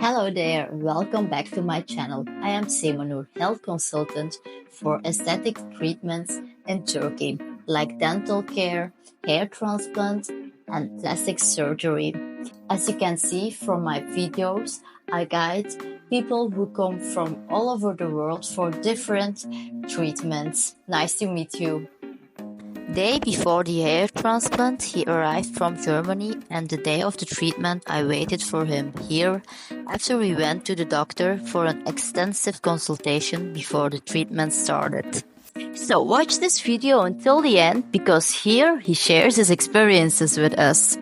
Hello there, welcome back to my channel. I am Semanur, health consultant for aesthetic treatments in Turkey, like dental care, hair transplant, and plastic surgery. As you can see from my videos, I guide people who come from all over the world for different treatments. Nice to meet you. Day before the hair transplant, he arrived from Germany, and the day of the treatment I waited for him here after we went to the doctor for an extensive consultation before the treatment started. So watch this video until the end, because here he shares his experiences with us.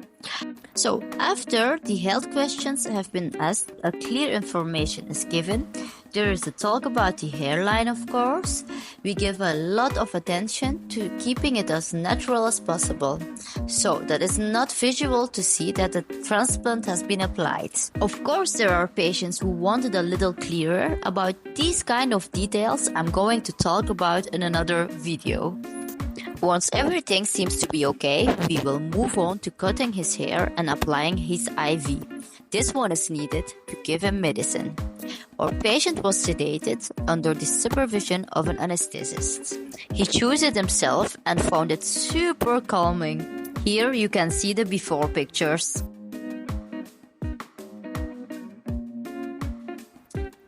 So after the health questions have been asked, a clear information is given. There is a talk about the hairline, of course. We give a lot of attention to keeping it as natural as possible, so that it's not visual to see that the transplant has been applied. Of course, there are patients who want it a little clearer. About these kind of details I'm going to talk about in another video. Once everything seems to be okay, we will move on to cutting his hair and applying his IV. This one is needed to give him medicine. Our patient was sedated under the supervision of an anesthetist. He chose it himself and found it super calming. Here you can see the before pictures.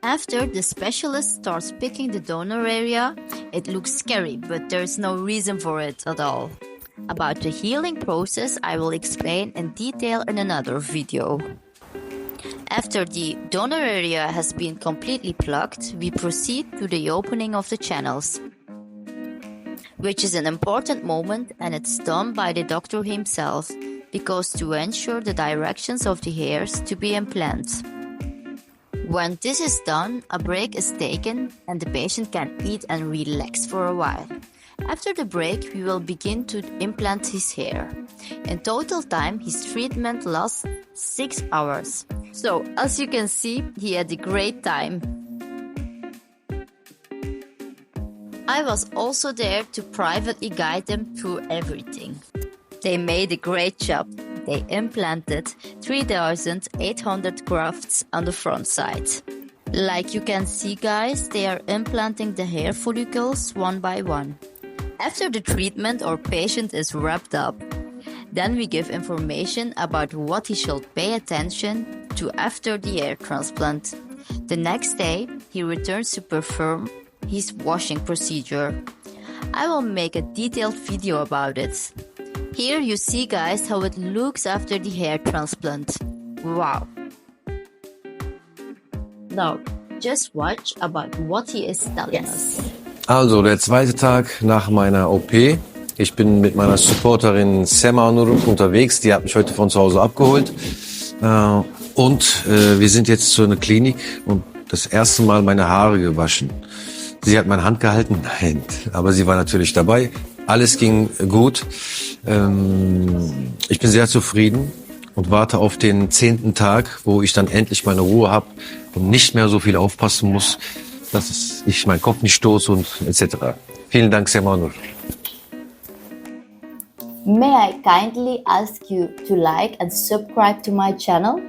After the specialist starts picking the donor area, it looks scary, but there is no reason for it at all. About the healing process, I will explain in detail in another video. After the donor area has been completely plugged, we proceed to the opening of the channels, which is an important moment, and it's done by the doctor himself, because to ensure the directions of the hairs to be implanted. When this is done, a break is taken and the patient can eat and relax for a while. After the break, we will begin to implant his hair. In total time, his treatment lasts 6 hours. So, as you can see, he had a great time. I was also there to privately guide them through everything. They made a great job. They implanted 3,800 grafts on the front side. Like you can see, guys, they are implanting the hair follicles one by one. After the treatment, our patient is wrapped up. Then we give information about what he should pay attention to after the hair transplant. The next day, he returns to perform his washing procedure. I will make a detailed video about it. Here you see, guys, how it looks after the hair transplant. Wow! Now, just watch about what he is telling us. Also, der zweite Tag nach meiner OP. Ich bin mit meiner Supporterin Semanur unterwegs. Die hat mich heute von zu Hause abgeholt. Wir sind jetzt zu einer Klinik und das erste Mal meine Haare gewaschen. Sie hat meine Hand gehalten? Nein, aber sie war natürlich dabei. Alles ging gut. Ich bin sehr zufrieden und warte auf den 10. Tag, wo ich dann endlich meine Ruhe habe und nicht mehr so viel aufpassen muss, dass ich meinen Kopf nicht stoße und etc. Vielen Dank, Semanur. May I kindly ask you to like and subscribe to my channel?